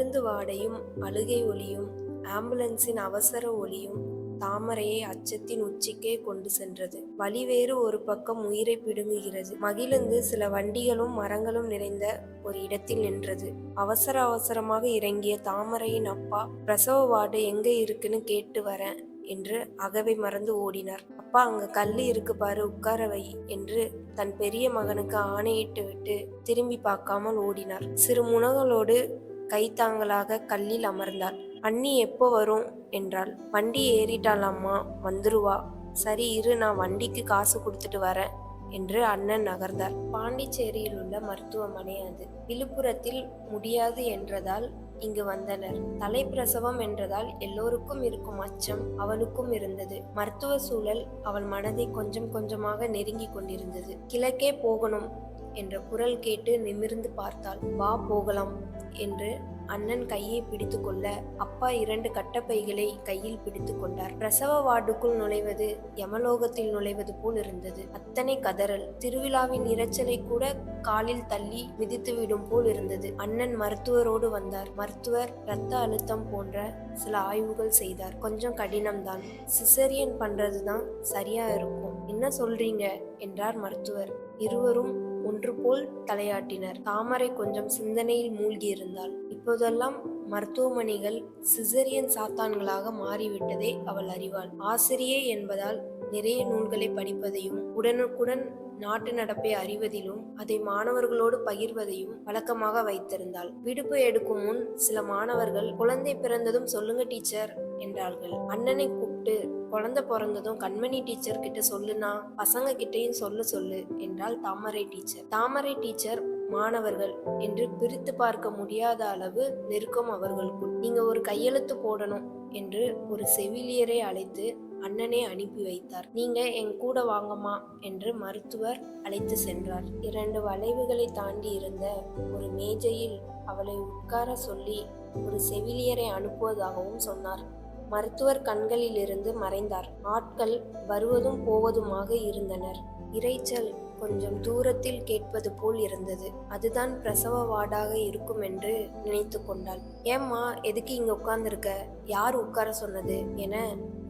மருந்து வாடையும் அழுகை ஒலியும் ஆம்புலன்ஸின் அவசர ஒலியும் தாமரையை அச்சத்தின் உச்சிக்கே கொண்டு சென்றது. வழி வேறு ஒரு பக்கம் உயிரை பிடுங்குகிறது. மகிழுந்து சில வண்டிகளும் மரங்களும் நிறைந்த ஒரு இடத்தில் நின்றது. அவசர அவசரமாக இறங்கிய தாமரையின் அப்பா பிரசவ வார்டு எங்க இருக்குன்னு கேட்டு வரேன் என்று அகவை மறந்து ஓடினார். அப்பா, அங்க கல்லு இருக்கு பாரு, உட்கார வை என்று தன் பெரிய மகனுக்கு ஆணையிட்டு விட்டு திரும்பி பார்க்காமல் ஓடினார். சிறு முனகளோடு கைத்தாங்களாக கல்லில் அமர்ந்தாள். அண்ணி எப்போ வரும் என்றாள். வண்டி ஏறிட்டாளாம்மா, வந்துருவா. சரி இரு, நான் வண்டிக்கு காசு கொடுத்துட்டு வரேன் என்று அண்ணன் நகர்ந்தார். பாண்டிச்சேரியில் உள்ள மருத்துவமனை அது. விழுப்புரத்தில் முடியாது என்றதால் இங்கு வந்தனர். தலைப்பிரசவம் என்றதால் எல்லோருக்கும் இருக்கும் அச்சம் அவளுக்கும் இருந்தது. மருத்துவ சூழல் அவள் மனதை கொஞ்சம் கொஞ்சமாக நெருங்கி கொண்டிருந்தது. கிழக்கே போகணும் என்ற குரல் கேட்டு நிமிர்ந்து பார்த்தாள். வா போகலாம் என்று அண்ணன் கையை பிடித்து கொள்ள அப்பா 2 கட்டப்பைகளை கையில் பிடித்து கொண்டார். பிரசவ வார்டுக்குள் நுழைவது யமலோகத்தில் நுழைவது போல் இருந்தது. அத்தனை கதறல், திருவிழாவின் இரைச்சலை கூட காலில் தள்ளி மிதித்துவிடும் போல் இருந்தது. அண்ணன் மருத்துவரோடு வந்தார். மருத்துவர் இரத்த அழுத்தம் போன்ற சில ஆய்வுகள் செய்தார். கொஞ்சம் கடினம்தான், சிசரியன் பண்றதுதான் சரியா இருக்கும். என்ன சொல்றீங்க என்றார் மருத்துவர். இருவரும் ஒன்று போல் தலையாட்டினர். தாமரை கொஞ்சம் சிந்தனையில் மூழ்கியிருந்தாள். இப்போதெல்லாம் மருத்துவமனைகள் சிசரியன் சாத்தான்களாக மாறிவிட்டதை அவள் அறிவாள். ஆசிரியை என்பதால் நிறைய நூல்களை படிப்பதையும் உடனுக்குடன் நாட்டு நடப்பை அறிவதிலும் அதை மாணவர்களோடு பகிர்வதையும் வழக்கமாக வைத்திருந்தாள். விடுப்பு எடுக்கும் முன் சில மாணவர்கள் குழந்தை பிறந்ததும் சொல்லுங்க டீச்சர் என்றார்கள். அண்ணனை கூப்பிட்டு குழந்தை பிறந்ததும் கண்மணி டீச்சர் கிட்ட சொல்லுனா பசங்க கிட்டையும் சொல்லு என்றால் தாமரை டீச்சர். தாமரை டீச்சர் மாணவர்கள் என்று பிரித்து பார்க்க முடியாத அளவு நெருக்கம் அவர்களுக்குள். நீங்க ஒரு கையெழுத்து போடணும் என்று ஒரு செவிலியரை அழைத்து அண்ணனை அனுப்பி வைத்தார். நீங்க என் கூட வாங்கம்மா என்று மருத்துவர் அழைத்து சென்றார். 2 வளைவுகளை தாண்டி இருந்த ஒரு மேஜையில் அவளை உட்கார சொல்லி ஒரு செவிலியரை அனுப்புவதாகவும் சொன்னார். மருத்துவர் கண்களில் இருந்து மறைந்தார். ஆட்கள் வருவதும் போவதுமாக இருந்தனர். இரைச்சல் கொஞ்சம் தூரத்தில் கேட்பது போல் இருந்தது. அதுதான் பிரசவ வார்டாக இருக்கும் என்று நினைத்து கொண்டாள். ஏம்மா, எதுக்கு இங்க உட்கார்ந்துருக்க? யார் உட்கார சொன்னது என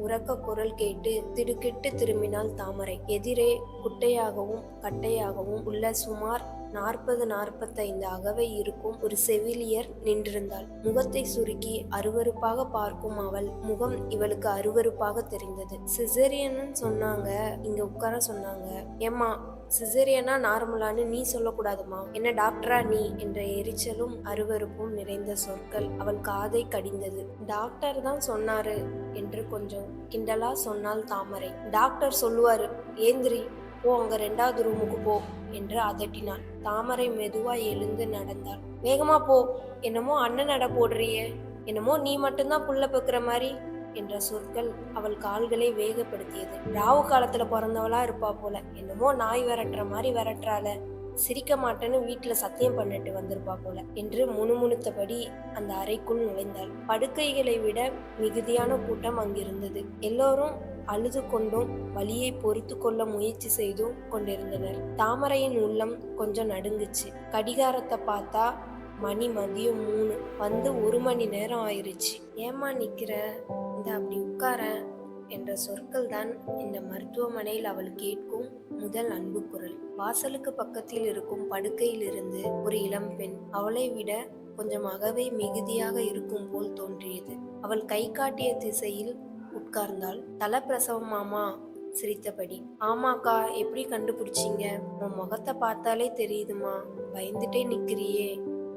உரக்க குரல் கேட்டு திடுக்கிட்டு திரும்பினாள் தாமரை. எதிரே குட்டையாகவும் கட்டையாகவும் உள்ள சுமார் 40-45 அகவை இருக்கும் ஒரு செவிலியர் நின்றிருந்தாள். முகத்தை சுருக்கி அருவருப்பாக பார்க்கும் அவள் முகம் இவளுக்கு அருவருப்பாக தெரிந்தது. சிசேரியன்னு சொன்னாங்க, இங்க உட்கார சொன்னாங்க. ஏம்மா, சிசேரியனா நார்மலான்னு நீ சொல்லக்கூடாதுமா, என்ன டாக்டரா நீ என்ற எரிச்சலும் அருவருப்பும் நிறைந்த சொற்கள் அவள் காதை கடிந்தது. டாக்டர் தான் சொன்னாரு என்று கொஞ்சம் கிண்டலா சொன்னாள் தாமரை. டாக்டர் சொல்லுவாரு, ஏந்திரி போ, அங்க 2வது ரூமுக்கு போ என்று அதட்டினாள். தாமரை மெதுவா எழுந்து நடந்தாள். வேகமா போ, என்னமோ அண்ணன் நட போடுறியே, என்னமோ நீ மட்டும்தான் புள்ள பெக்குற மாதிரி என்ற சொற்கள் அவள் கால்களை வேகப்படுத்தியது. ராவு காலத்துல பிறந்தவளா இருப்பா போல, என்னமோ நாய் விரட்டுற மாதிரி விரட்டுறாள, சிரிக்க மாட்டேன்னு வீட்டுல சத்தியம் பண்ணிட்டு வந்திருப்பா போல என்று முணுமுணுத்தபடி அந்த அறைக்குள் நுழைந்தாள். படுக்கைகளை விட மிகுதியான கூட்டம் அங்கிருந்தது. எல்லோரும் அழுது கொண்டும் வலியை பொறுத்து கொள்ள முயற்சி செய்தும் கொண்டிருந்தனர். தாமரையின் உள்ளம் கொஞ்சம் நடுங்குச்சு. கடிகாரத்தை பார்த்தா மணி மதியம் 3, வந்து 1 மணி நேரம் ஆயிருச்சு. ஏமா நிக்கிற, இந்த அப்படி உட்கார என்ற சொற்கள் தான் இந்த மருத்துவமனையில் அவள் கேட்கும் முதல் அன்பு குரல். வாசலுக்கு பக்கத்தில் இருக்கும் படுக்கையிலிருந்து ஒரு இளம் பெண், அவளை விட கொஞ்சம் அகவை மிகுதியாக இருக்கும் போல் தோன்றியது. அவள் கை காட்டிய திசையில் உட்கார்ந்தாள். தலப்பிரசவம் மாமா சிரித்தபடி. ஆமாக்கா, எப்படி கண்டுபிடிச்சிங்க? உன் முகத்தை பார்த்தாலே தெரியுதுமா, பயந்துட்டே நிக்கிறியே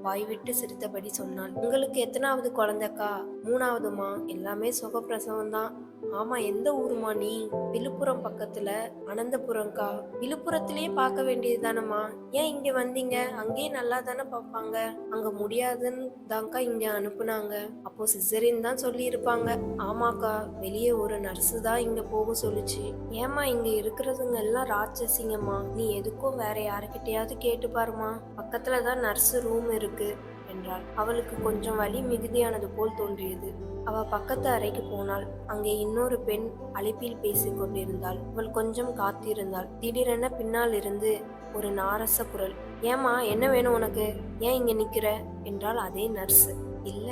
வாய்விட்டு சிரித்தபடி சொன்னாள். உங்களுக்கு எத்தனாவது குழந்தைக்கா? 3வதுமா. எல்லாமே சுகப்பிரசவம் தான். ஆமா, எந்த ஊருமா நீ? விழுப்புரம் பக்கத்துல அனந்தபுரம்க்கா. விழுப்புரத்திலேயே பார்க்க வேண்டியது தானம்மா, ஏன் இங்க வந்தீங்க? அங்கேயே நல்லா தானே பார்ப்பாங்க. அங்க முடியாதுன்னு தான்க்கா இங்க அனுப்புனாங்க. அப்போ சிசரின் தான் சொல்லி இருப்பாங்க. ஆமாக்கா, வெளியே ஒரு நர்ஸு தான் இங்க போக சொல்லுச்சு. ஏமா, இங்க இருக்கிறதுங்க எல்லாம் ராட்சசிங்கம்மா, நீ எதுக்கும் வேற யாருக்கிட்டையாவது கேட்டு பாருமா, பக்கத்துலதான் நர்ஸு ரூம் இருக்கு என்றாள். அவளுக்கு கொஞ்சம் வலி மிகுதியானது போல் தோன்றியது. அவ பக்கத்து அறைக்கு போனாள். அங்கே இன்னொரு பெண் அழைப்பில் பேசிக் கொண்டிருந்தாள். அவள் கொஞ்சம் காத்திருந்தாள். திடீரென பின்னால் இருந்து ஒரு நாரச குரல். ஏமா, என்ன வேணும் உனக்கு? ஏன் இங்க நிக்கிற என்றால் அதே நர்ஸு. இல்ல,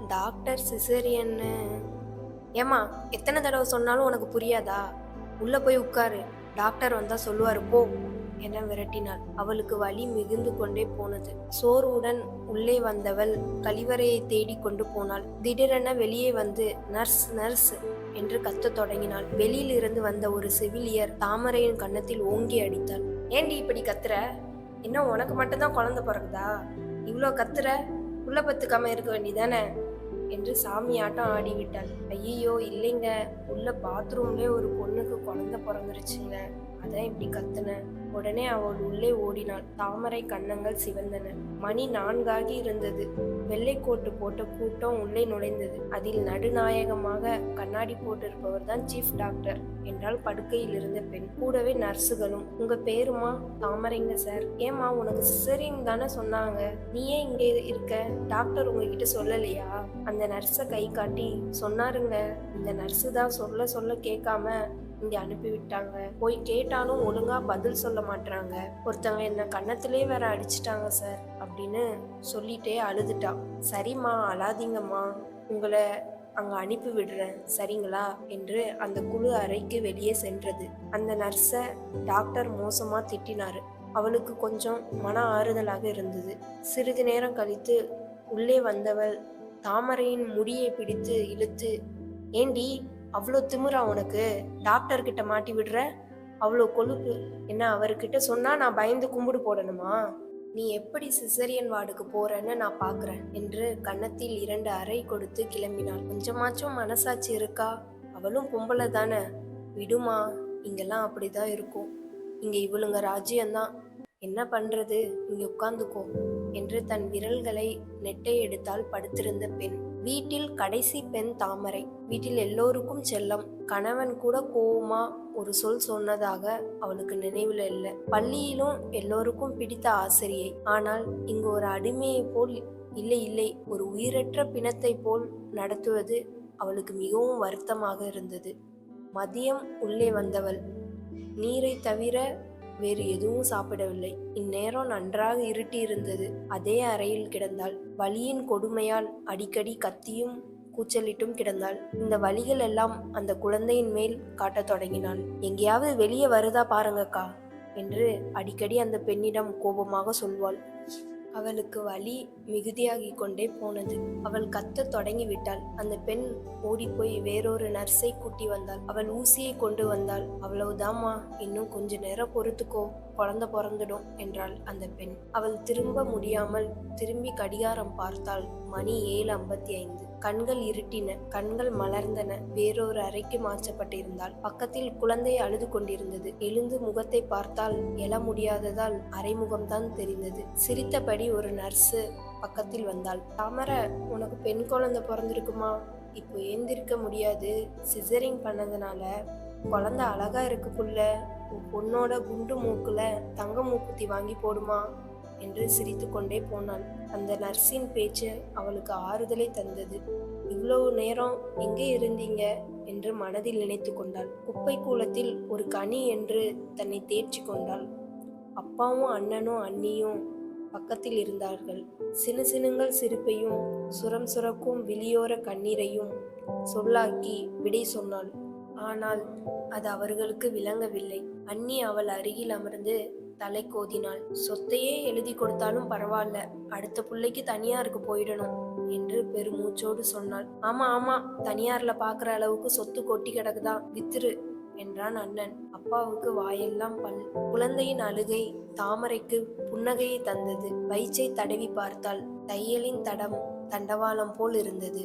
டாக்டர் சிசேரியன்னு. ஏம்மா, எத்தனை தடவை சொன்னாலும் உனக்கு புரியாதா? உள்ள போய் உட்காரு, டாக்டர் வந்தா சொல்லுவாரு போ என விரட்டினாள். அவளுக்கு வலி மிகுந்து கொண்டே போனது. சோர்வுடன் உள்ளே வந்தவள் கழிவறையை தேடி கொண்டு போனாள். திடீரென வெளியே வந்து நர்ஸ் நர்ஸ் என்று கத்தத் தொடங்கினாள். வெளியில் இருந்து வந்த ஒரு செவிலியர் தாமரையின் கன்னத்தில் ஓங்கி அடித்தாள். ஏண்டி இப்படி கத்துற? இன்னும் உனக்கு மட்டும்தான் குழந்தை பிறகுதா? இவ்வளோ கத்துற? உள்ள பத்துக்காம இருக்க வேண்டியதானே என்று சாமியாட்டம் ஆடிவிட்டாள். ஐயோ இல்லைங்க, உள்ள பாத்ரூம்லேயே ஒரு பொண்ணுக்கு குழந்தை பிறந்துருச்சுங்க, அதான் இப்படி கத்துன. உடனே அவள் உள்ளே ஓடினாள். தாமரை கன்னங்கள் சிவந்தன. மணி 4 இருந்தது. வெள்ளைக்கோட்டு போட்ட கூட்டம் உள்ளே நுழைந்தது. அதில் நடுநாயகமாக கண்ணாடி போட்டிருப்பவர் தான் சீஃப் டாக்டர் என்றால் படுக்கையில் இருந்த பெண். கூடவே நர்ஸுகளும். உங்க பேருமா? தாமரைங்க சார். ஏமா, உனக்கு சிசரின் தானே சொன்னாங்க, நீ ஏன் இங்கே இருக்க? டாக்டர் உங்ககிட்ட சொல்லலையா? அந்த நர்ஸை கை காட்டி சொன்னாருங்க. இந்த நர்ஸு தான் சொல்ல சொல்ல கேட்காம இங்க அனுப்பி விட்டாங்க. போய் கேட்டாலும் ஒழுங்கா பதில் சொல்ல மாட்டாங்க. ஒருத்தவங்க என்ன கன்னத்திலே வேற அடிச்சிட்டாங்க சார் அப்படின்னு சொல்லிட்டே அழுதுட்டா. சரிம்மா, அழாதீங்கம்மா, உங்களை அங்க அனுப்பி விடுறேன் சரிங்களா என்று அந்த குழு அறைக்கு வெளியே சென்றது. அந்த நர்ஸை டாக்டர் மோசமா திட்டினாரு. அவளுக்கு கொஞ்சம் மன ஆறுதலாக இருந்தது. சிறிது நேரம் கழித்து உள்ளே வந்தவள் தாமரையின் முடியை பிடித்து இழுத்து, ஏண்டி அவ்வளோ திமிரா உனக்கு? டாக்டர் கிட்ட மாட்டி விடுற? அவ்வளோ கொழுப்பு என்ன? அவர்கிட்ட சொன்னா நான் பயந்து கும்பிடு போடணுமா? நீ எப்படி சிசரியன் வார்டுக்கு போறன்னு நான் பாக்குறேன் என்று கன்னத்தில் 2 அறை கொடுத்து கிளம்பினாள். கொஞ்சமாச்சும் மனசாட்சி இருக்கா? அவளும் பொம்பளை தானே, விடுமா, இங்கெல்லாம் அப்படிதான் இருக்கும். இங்க இவளுங்க ராஜ்யம்தான். என்ன பண்றது, இங்க உட்கார்ந்துக்கோ என்று தன் விரல்களை நெட்டை எடுத்தால் படுத்திருந்த பெண். வீட்டில் கடைசி பெண் தாமரை. வீட்டில் எல்லோருக்கும் செல்லம். கணவன் கூட கோவமா ஒரு சொல் சொன்னதாக அவளுக்கு நினைவில் இல்லை. பள்ளியிலும் எல்லோருக்கும் பிடித்த ஆசிரியை. ஆனால் இங்கு ஒரு அடிமையை போல் இல்லை இல்லை, ஒரு உயிரற்ற பிணத்தை போல் நடத்துவது அவளுக்கு மிகவும் வருத்தமாக இருந்தது. மதியம் உள்ளே வந்தவள் நீரை தவிர வேறு எதுவும் சாப்பிடவில்லை. இந்நேரம் நன்றாக இருட்டி இருந்தது. அதே அறையில் கிடந்தாள். வலியின் கொடுமையால் அடிக்கடி கத்தியும் கூச்சலிட்டும் கிடந்தாள். இந்த வலிகள் எல்லாம் அந்த குழந்தையின் மேல் காட்டத் தொடங்கினாள். எங்கேயாவது வெளியே வருதா பாருங்கக்கா என்று அடிக்கடி அந்த பெண்ணிடம் கோபமாக சொல்வாள். அவளுக்கு வலி மிகுதியாகிக் கொண்டே போனது. அவள் கத்தத் தொடங்கிவிட்டாள். அந்த பெண் ஓடிப்போய் வேறொரு நர்ஸை கூட்டி வந்தாள். அவள் ஊசியை கொண்டு வந்தாள். அவ்வளவுதாம்மா, இன்னும் கொஞ்ச நேரம் பொறுத்துக்கோ, குழந்தை பிறந்துடும் என்றாள் அந்த பெண். அவள் திரும்ப முடியாமல் திரும்பி கடிகாரம் பார்த்தாள். மணி 7:55. கண்கள் இருட்டின, கண்கள் மலர்ந்தன. வேறொரு அறைக்கு மாற்றப்பட்டிருந்தாள். பக்கத்தில் குழந்தை அழுது கொண்டிருந்தது. எழுந்து முகத்தை பார்த்தால் எழ முடியாததால் அரைமுகம்தான் தெரிந்தது. சிரித்தபடி ஒரு நர்ஸு பக்கத்தில் வந்தாள். தாமரை, உனக்கு பெண் குழந்தை பிறந்திருக்குமா? இப்போ ஏந்திருக்க முடியாது, சிசரிங் பண்ணதுனால. குழந்தை அழகா இருக்கு புள்ள. உன் பொண்ணோட குண்டு மூக்குல தங்க மூக்குத்தி வாங்கி போடுமா என்று சிரித்து கொண்டே போனாள். அந்த நர்ஸின் பேச்சு அவளுக்கு ஆறுதலை தந்தது. இவ்வளவு நேரம் எங்கே இருந்தீங்க என்று மனதில் நினைத்து கொண்டாள். குப்பை கூலத்தில் ஒரு கனி என்று தன்னை தேர்ச்சி கொண்டாள். அப்பாவும் அண்ணனும் அண்ணியும் பக்கத்தில் இருந்தார்கள். சினுங்கள் சிரிப்பையும் சுரம் சுரக்கும் விழியோர கண்ணீரையும் சொல்லாக்கி விடை சொன்னாள். ஆனால் அது அவர்களுக்கு விளங்கவில்லை. அண்ணி அவள் அருகில் அமர்ந்து தலை கோதினாள். சொத்தையே எழுதி கொடுத்தாலும் பரவாயில்ல, அடுத்த பிள்ளைக்கு தனியாருக்கு போயிடணும் என்று பெருமூச்சோடு சொன்னாள். ஆமா ஆமா, தனியார்ல பாக்குற அளவுக்கு சொத்து கொட்டி கிடக்குதா, வித்துரு என்றான் அண்ணன். அப்பாவுக்கு வாயெல்லாம் பல். குழந்தையின் அழுகை தாமரைக்கு புன்னகையை தந்தது. வயிற்றை தடவி பார்த்தாள். தையலின் தடம் தண்டவாளம் போல் இருந்தது.